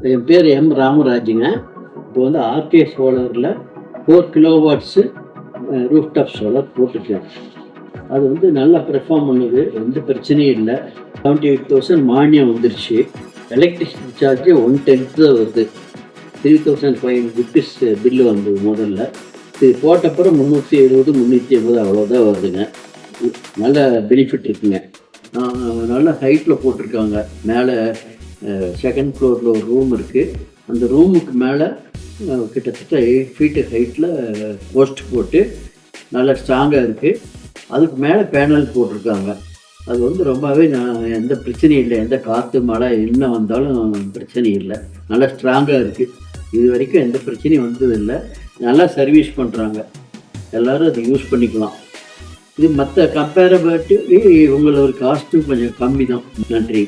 என் பேர் எம் ராமராஜுங்க. இப்போ வந்து ஆர்கே சோலாரில் 4 கிலோவாட்ஸு ரூஃப்டாப் சோலார் போட்டிருக்கேன். அது வந்து நல்லா பெர்ஃபார்ம் பண்ணுது, எந்த பிரச்சனையும் இல்லை. 78,000 மானியம் வந்துருச்சு. எலக்ட்ரிசிட்டி சார்ஜ் 1/10 தான் வருது. 3,500 ருபீஸ் பில்லு வந்தது முதல்ல. இது போட்டப்புறம் 370 380 அவ்வளோதான் வருதுங்க. நல்ல பெனிஃபிட் இருக்குங்க. நல்ல ஹைட்டில் போட்டிருக்காங்க. மேலே செகண்ட் ஃப்ளோரில் ஒரு ரூம் இருக்குது. அந்த ரூமுக்கு மேலே கிட்டத்தட்ட 8 ஃபீட்டு ஹைட்டில் போஸ்ட் போட்டு நல்லா ஸ்ட்ராங்காக இருக்குது. அதுக்கு மேலே பேனல் போட்டிருக்காங்க. அது வந்து ரொம்பவே எந்த பிரச்சனையும் இல்லை. எந்த காற்று மழை என்ன வந்தாலும் பிரச்சனை இல்லை. நல்லா ஸ்ட்ராங்காக இருக்குது. இது வரைக்கும் எந்த பிரச்சனையும் வந்ததில்லை. நல்லா சர்வீஸ் பண்ணுறாங்க. எல்லோரும் அதை யூஸ் பண்ணிக்கலாம். இது மற்ற கம்பேரபிலிட்டி உங்களோட காஸ்ட்டும் கொஞ்சம் கம்மி தான். நன்றி.